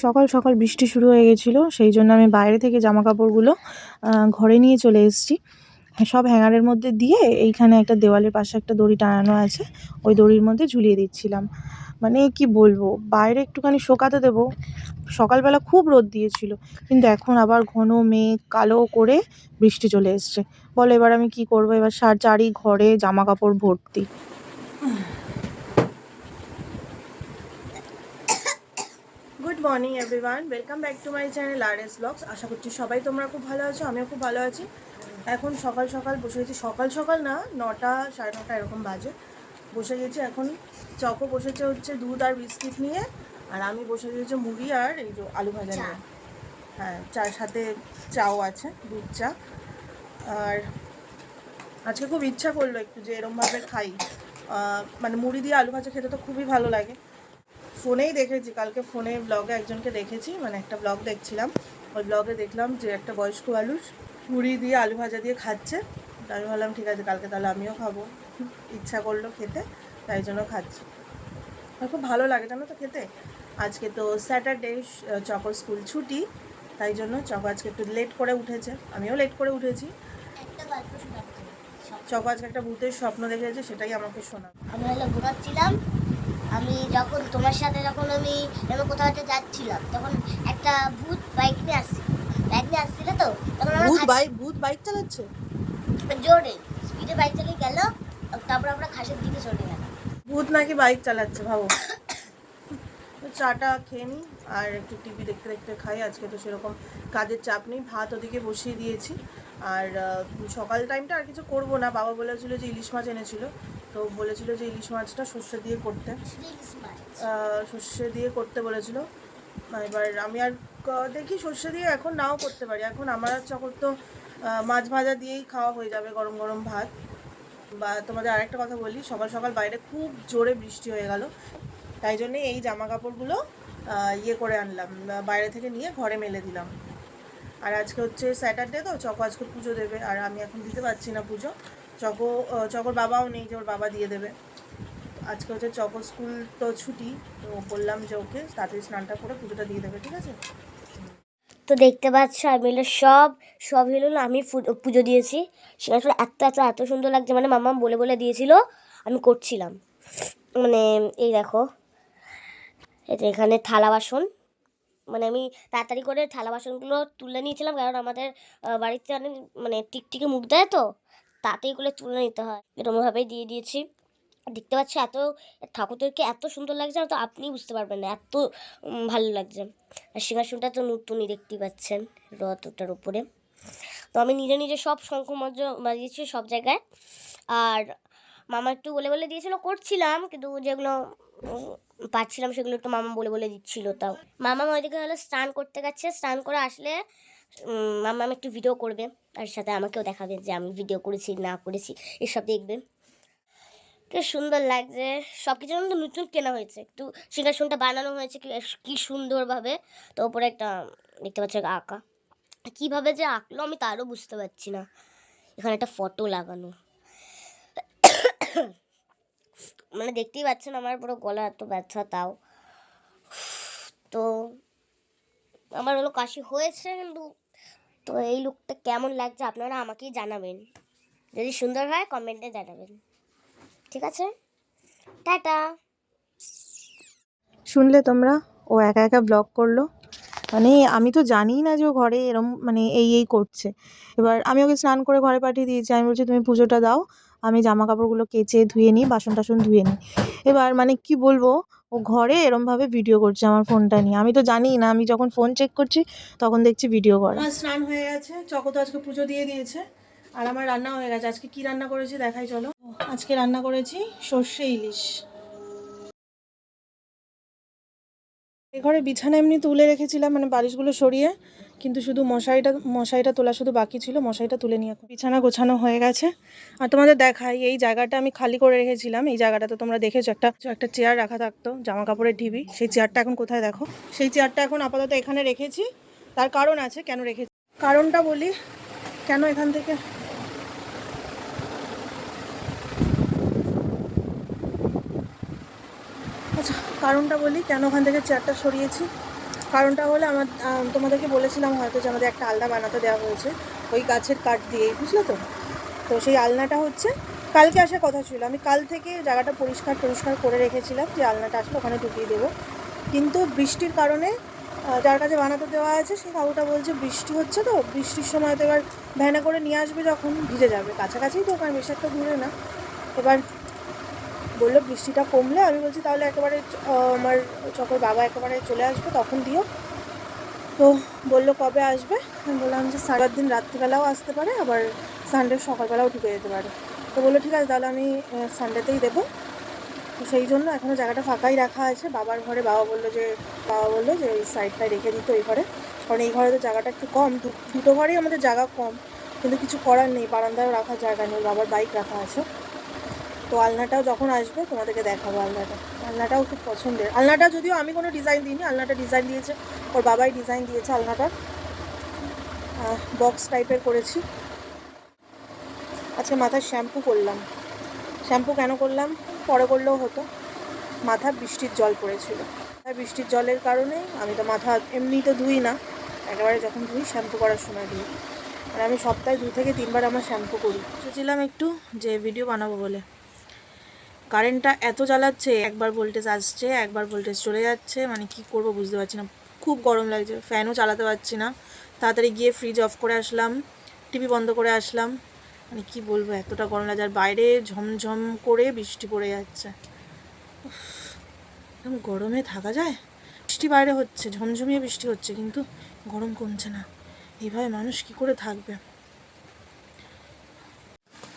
সকাল সকাল বৃষ্টি শুরু হয়ে গেছিলো, সেই জন্য আমি বাইরে থেকে জামা কাপড়গুলো ঘরে নিয়ে চলে এসেছি। সব হ্যাঙ্গারের মধ্যে দিয়ে এইখানে একটা দেওয়ালের পাশে একটা দড়ি টানানো আছে, ওই দড়ির মধ্যে ঝুলিয়ে দিচ্ছিলাম। মানে কি বলবো, বাইরে একটুখানি শোকাতে দেবো, সকালবেলা খুব রোদ দিয়েছিল, কিন্তু এখন আবার ঘন মেঘ কালো করে বৃষ্টি চলে এসছে। বলো এবার আমি কি করবো? এবার চারি ঘরে জামা কাপড় ভর্তি। Good morning everyone, welcome back to my channel RS blogs. আশা করছি সবাই তোমরা খুব ভালো আছো, আমিও খুব ভালো আছি। এখন সকাল সকাল বসে গেছি, সকাল সকাল না, 9টা সাড়ে 9টা এরকম বাজে বসে গেছি। এখন চকো বসেছে হচ্ছে দুধ আর বিস্কিট নিয়ে, আর আমি বসে গেছি মুড়ি আর এই যে আলু ভাজা নিয়ে। হ্যাঁ, চার সাথে চাও আছে, দুধ চা। আর আজকে খুব ইচ্ছা করলো একটু যে এরমভাবে খাই, মানে মুড়ি দিয়ে আলু ভাজা খেতে তো খুবই ভালো লাগে। ফোনেই দেখেছি, কালকে ফোনে ব্লগে একজনকে দেখেছি, মানে একটা ব্লগ দেখছিলাম, ওই ব্লগে দেখলাম যে একটা বয়স্ক মানুষ মুড়ি দিয়ে আলু ভাজা দিয়ে খাচ্ছে। আমি ভাবলাম ঠিক আছে, কালকে তাহলে আমিও খাবো, ইচ্ছা করলো খেতে, তাই জন্য খাচ্ছি। আর খুব ভালো লাগে জানো তো খেতে। আজকে তো স্যাটারডে, চকর স্কুল ছুটি, তাই জন্য চকো আজকে একটু লেট করে উঠেছে, আমিও লেট করে উঠেছি। চকো আজকে একটা ভূতের স্বপ্ন দেখেছে, সেটাই আমাকে শোনাবে। আমি হলো ঘুমাচ্ছিলাম, আমি যখন তোমার সাথে যখন আমি কোথাও একটা যাচ্ছিলাম, তখন একটা ভূত বাইক নিয়ে আসছিল তো, তখন ভূত বাইক চালাচ্ছে জোরে স্পিডে বাইক চালিয়ে গেল, তারপর আমরা ঘাসের দিকে চলে গেলাম। ভূত নাকি বাইক চালাচ্ছে, ভাবো। চাটা খেয়ে নিই আর একটু টিভি দেখতে দেখতে খাই। আজকে তো সেরকম কাজের চাপ নেই, ভাত ওদিকে বসিয়ে দিয়েছি। আর সকাল টাইমটা আর কিছু করব না, বাবা বলেছিল যে ইলিশ মাছ এনেছিল, তো বলেছিল যে ইলিশ মাছটা সর্ষে দিয়ে করতে, সর্ষে দিয়ে করতে বলেছিল। এবার আমি আর দেখি সর্ষে দিয়ে এখন নাও করতে পারি, এখন আমার আর চকর তো মাছ ভাজা দিয়েই খাওয়া হয়ে যাবে, গরম গরম ভাত। বা তোমাদের আরেকটা কথা বলি, সকাল সকাল বাইরে খুব জোরে বৃষ্টি হয়ে গেল, তাই জন্যে এই জামা কাপড়গুলো ইয়ে করে আনলাম, বাইরে থেকে নিয়ে ঘরে মেলে দিলাম। আর আজকে হচ্ছে স্যাটারডে, তো চকো আজকে পুজো দেবে, আর আমি এখন দিতে পারছি না পুজো। চকোর বাবাও নেই যে ওর বাবা দিয়ে দেবে। আজকে হচ্ছে চকো স্কুল তো ছুটি, তো বললাম যে ওকে তাড়াতাড়ি স্নানটা করে পুজোটা দিয়ে দেবে, ঠিক আছে? তো দেখতে পাচ্ছ আমি সব হলো আমি পুজো দিয়েছি। সেটা আসলে এত এত এত সুন্দর লাগছে, মানে মাম্মা বলে বলে দিয়েছিল, আমি করছিলাম। মানে এই দেখো, এটা এখানে থালা বাসন, মানে আমি তাড়াতাড়ি করে থালা বাসনগুলো তুলে নিয়েছিলাম, কারণ আমাদের বাড়িতে অনেক মানে টিকটিকি মুখ দেয়, তো তাতেই এগুলো তুলে নিতে হয়। এরকমভাবেই দিয়ে দিয়েছি। দেখতে পাচ্ছি এত ঠাকুরদেরকে এত সুন্দর লাগছে না, তো আপনি বুঝতে পারবেন না, এত ভালো লাগছে। আর সিংহাসনটা তো নতুনই দেখতেই পাচ্ছেন রথটার উপরে। তো আমি নিজে নিজে সব শঙ্খ মজ্জ বাজিয়েছি সব জায়গায়। আর মামা একটু বলে বলে দিয়েছিল, করছিলাম, কিন্তু যেগুলো পাচ্ছিলাম সেগুলো একটু মামা বলে বলে দিচ্ছিল। তাও মামা ওইদিকে হলো স্নান করতে গেছে, স্নান করে আসলে মামা একটু ভিডিও করবে, তার সাথে আমাকেও দেখাবে যে আমি ভিডিও করেছি না করেছি, এসব দেখবে। কি সুন্দর লাগছে, সব কিছু কিন্তু নতুন কেনা হয়েছে, একটু সিংহাসনটা বানানো হয়েছে কি সুন্দরভাবে। তো ওপরে একটা দেখতে পাচ্ছ আঁকা, কীভাবে যে আঁকলো আমি তারও বুঝতে পারছি না। এখানে একটা ফটো লাগানো, মানে দেখতেই পাচ্ছেন আমার পুরো গলা এত ব্যথা। তাও তো আমার হলো কাশি হয়েছে, কিন্তু তো এই লুকটা কেমন লাগছে আপনারা আমাকেই জানাবেন, যদি সুন্দর হয় কমেন্টে জানাবেন, ঠিক আছে? টাটা। শুনলে তোমরা, ও একা একা ব্লগ করলো, মানে আমি তো জানিই না যে ও ঘরে এরম মানে এই করছে। এবার আমি ওকে স্নান করে ঘরে পাঠিয়ে দিয়েছি, আমি বলছি তুমি পুজোটা দাও, আমি জামা কাপড়গুলো কেচে ধুয়ে নিই, বাসন টাসন ধুয়ে নিই। এবার মানে কি বলবো, ও ঘরে এরমভাবে ভিডিও করছে আমার ফোনটা নিয়ে, আমি তো জানিই না, আমি যখন ফোন চেক করছি তখন দেখছি ভিডিও করা। আমার স্নান হয়ে গেছে, চকো তো আজকে পুজো দিয়ে দিয়েছে, আর আমার রান্না হয়ে গেছে। আজকে কি রান্না করেছি দেখাই চলো। আজকে রান্না করেছি সর্ষে ইলিশ। এ ঘরে বিছানা এমনি তুলে রেখেছিলাম, মানে বালিশগুলো সরিয়ে, কিন্তু শুধু মশারিটা তোলা শুধু বাকি ছিল, মশারিটা তুলে নিয়ে বিছানা গোছানো হয়ে গেছে। আর তোমাদের দেখাই, এই জায়গাটা আমি খালি করে রেখেছিলাম, এই জায়গাটা তো তোমরা দেখেছো, একটা চেয়ার রাখা থাকতো, জামা কাপড়ের ঢিবি, সেই চেয়ারটা এখন কোথায় দেখো। সেই চেয়ারটা এখন আপাতত এখানে রেখেছি, তার কারণ আছে কেন রেখেছি, কারণটা বলি কেন এখান থেকে। আচ্ছা, কারণটা বলি কেন ওখান থেকে চেয়ারটা সরিয়েছি। কারণটা হলো আমার তোমাদেরকে বলেছিলাম হয়তো যে আমাদের একটা আলনা বানাতে দেওয়া হয়েছে ওই গাছের কাঠ দিয়েই, বুঝলে তো। তো সেই আলনাটা হচ্ছে কালকে আসার কথা ছিল, আমি কাল থেকে জায়গাটা পরিষ্কার করে রেখেছিলাম যে আলনাটা আসলে ওখানে ঢুকিয়ে দেবো, কিন্তু বৃষ্টির কারণে যার কাছে বানাতে দেওয়া আছে সেই কাকুটা বলছে বৃষ্টি হচ্ছে, তো বৃষ্টির সময় তো এবার ভ্যানে করে নিয়ে আসবে যখন ভিজে যাবে, কাছাকাছিই তো ওখানে বেশ একটা দূরে না। এবার বললো বৃষ্টিটা কমলে, আমি বলছি তাহলে একেবারে আমার চকর বাবা একেবারে চলে আসবে তখন দিও। তো বললো কবে আসবে, আমি বললাম যে 7 দিন রাত্রিবেলাও আসতে পারে, আবার সানডে সকালবেলাও ঢুকে যেতে পারে। তো বললো ঠিক আছে তাহলে আমি সানডেতেই দেবো। তো সেই জন্য এখনও জায়গাটা ফাঁকাই রাখা আছে বাবার ঘরে। বাবা বললো যে ওই সাইডটায় রেখে দিতে ওই ঘরে, কারণ এই ঘরে তো জায়গাটা একটু কম, দুটো ঘরেই আমাদের জায়গা কম, কিন্তু কিছু করার নেই, বারান্দায়ও রাখার জায়গা নেই, বাবার বাইক রাখা আছে। তো আলনাটাও যখন আসবে তোমাদেরকে দেখাবো। আলনাটাও খুব পছন্দের। আলনাটা যদিও আমি কোনো ডিজাইন দিইনি, আলনাটা ডিজাইন দিয়েছে ওর বাবাই ডিজাইন দিয়েছে। আলনাটা বক্স টাইপের করেছি। আজকে মাথায় শ্যাম্পু করলাম। শ্যাম্পু কেন করলাম, পরে করলেও হতো, মাথা বৃষ্টির জল পড়েছিল, বৃষ্টির জলের কারণে আমি তো মাথা এমনি তো ধুই না, একেবারে যখন ধুই শ্যাম্পু করার সময় ধুই, আর আমি সপ্তাহে 2 থেকে 3 বার আমার শ্যাম্পু করি। সোচিলাম একটু যে ভিডিও বানাবো বলে, কারেন্টটা এত জ্বালাচ্ছে, একবার ভোল্টেজ আসছে একবার ভোল্টেজ চলে যাচ্ছে, মানে কি করব বুঝতে পারছি না, খুব গরম লাগছে, ফ্যানও চালাতে পারছি না। তাড়াতাড়ি গিয়ে ফ্রিজ অফ করে আসলাম, টিভি বন্ধ করে আসলাম, মানে কি বলবো এতটা গরম লাগছে, আর বাইরে ঝমঝম করে বৃষ্টি পড়ে যাচ্ছে। এরকম গরমে থাকা যায়? বৃষ্টি বাইরে হচ্ছে, ঝমঝমিয়ে বৃষ্টি হচ্ছে, কিন্তু গরম কমছে না, এইভাবে মানুষ কি করে থাকবে।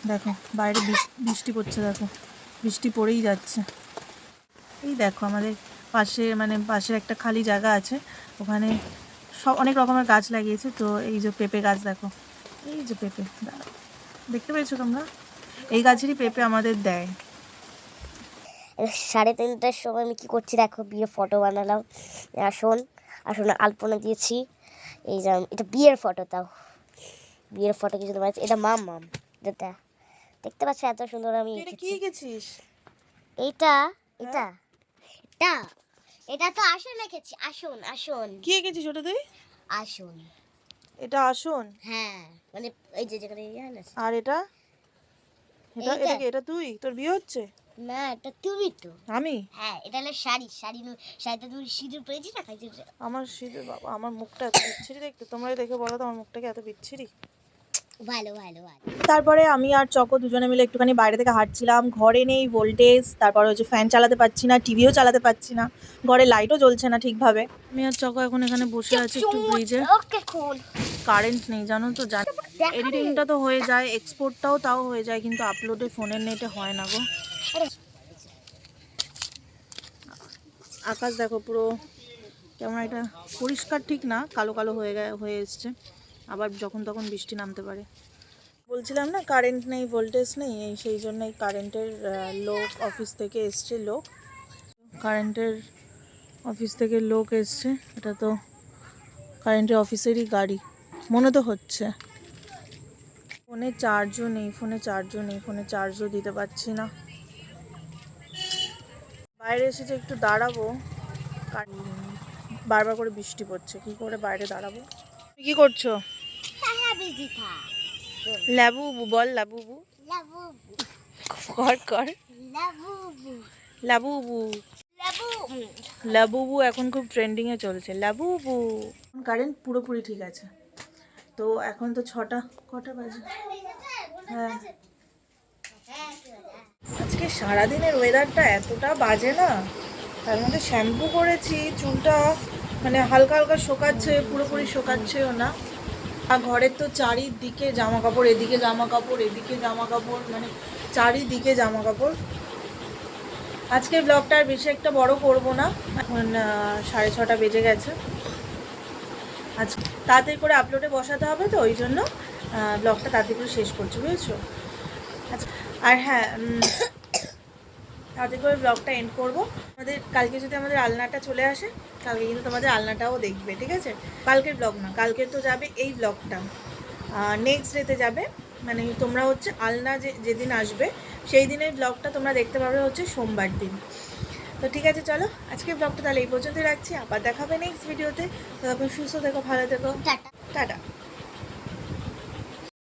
দেখো বাইরে বৃষ্টি পড়ছে, দেখো বৃষ্টি পড়েই যাচ্ছে। এই দেখো আমাদের পাশে একটা খালি জায়গা আছে, ওখানে সব অনেক রকমের গাছ লাগিয়েছে। তো এই যে পেঁপে গাছ দেখো, এই যে পেঁপে দেখতে পেয়েছো তোমরা, এই গাছেরই পেঁপে আমাদের দেয়। 3:30টার সময় আমি কি করছি দেখো, বিয়ের ফটো বানালাম। আসুন আলপনা দিয়েছি। এই যে এটা বিয়ের ফটো, তাও বিয়ের ফটো কিছু তোমার, এটা মাম যেটা দেখতে পাচ্ছ এত সুন্দর আমি কি গেছিস এইটা এটা এটা এটা তো আসন এঁকেছি, আসন কি গেছিস ওটা তুই? আসন, এটা আসন? হ্যাঁ মানে এই যে যেখানে আর এটা এটা তুই, তোর বিয়ে হচ্ছে? না এটা তুমি তো। আমি? হ্যাঁ এটা হলো শাড়িতে তুমি সিঁদুর পরেছি না, খাইছি আমার সিঁদুর, বাবা আমার মুখটা এত বিচ্ছিরি দেখতে, তোমরাই দেখে বলো তো আমার মুখটাকে এত বিচ্ছিরি। ভালো। তারপরে আমি আর চকো দুজনে মিলে একটুখানি বাইরে থেকে হাঁটছিলাম, ঘরে নেই ভোল্টেজ, তারপরে হচ্ছে ফ্যান চালাতে পারছি না, টিভিও চালাতে পারছি না, ঘরে লাইটও জ্বলছে না ঠিকভাবে। আমি আর চকো এখন এখানে বসে আছি একটু ব্রিজে, কারেন্ট নেই জানো তো, এডিটিংটা তো হয়ে যায়, এক্সপোর্টটাও তাও হয়ে যায়, কিন্তু আপলোডে ফোনের নেটে হয় না গো। আকাশ দেখো পুরো কেমন একটা পরিষ্কার ঠিক না, কালো কালো হয়ে এসছে, আবার যখন তখন বৃষ্টি নামতে পারে। বলছিলাম না কারেন্ট নেই ভোল্টেজ নেই, এই সেই জন্য এই কারেন্টের লোক অফিস থেকে এসছে, কারেন্টের অফিস থেকে লোক এসছে, এটা তো কারেন্টের অফিসেরই গাড়ি মনে তো হচ্ছে। ফোনে চার্জও নেই, ফোনে চার্জও দিতে পারছি না। বাইরে এসেছে একটু দাঁড়াবো, বারবার করে বৃষ্টি পড়ছে, কি করে বাইরে দাঁড়াবো। তুমি কি করছো? লাবুবু বল, লাবুবু কর লাবুবু এখন খুব ট্রেন্ডিংয়ে চলছে লাবুবু। কারেন্ট পুরোপুরি ঠিক আছে, তো এখন তো কটা বাজে? হ্যাঁ আজকে সারাদিনের ওয়েদারটা এতটা বাজে না, তার মধ্যে শ্যাম্পু করেছি, চুলটা মানে হালকা হালকা শোকাচ্ছে, পুরোপুরি শোকাচ্ছেও না। আর ঘরের তো চারিদিকে জামা কাপড়, এদিকে জামা কাপড়, মানে চারিদিকে জামা কাপড়। আজকে ব্লগটা আর বেশি একটা বড় করব না, এখন 6:30 বেজে গেছে, আজ তাড়াতাড়ি করে আপলোডে বসাতে হবে, তো ওই জন্য ব্লগটা তাড়াতাড়ি করে শেষ করছি, বুঝেছো? আচ্ছা আর হ্যাঁ, তাড়াতাড়ি করে ব্লগটা এন্ড করবো। কালকে যদি আমাদের আলনাটা চলে আসে, কালকে কিন্তু তোমাদের আলনাটাও দেখবে, ঠিক আছে? কালকের ব্লগ না, কালকের তো যাবে এই ব্লগটা, নেক্সট ডেতে যাবে, মানে তোমরা হচ্ছে আলনা যেদিন আসবে সেই দিনের ব্লগটা তোমরা দেখতে পাবে হচ্ছে সোমবার দিন। তো ঠিক আছে, চলো আজকে ব্লগটা তাহলে এই পর্যন্তই রাখছি। আবার দেখাবে নেক্সট ভিডিওতে। তবে সুস্থ থেকো, ভালো থেকো, টাটা। টাটা।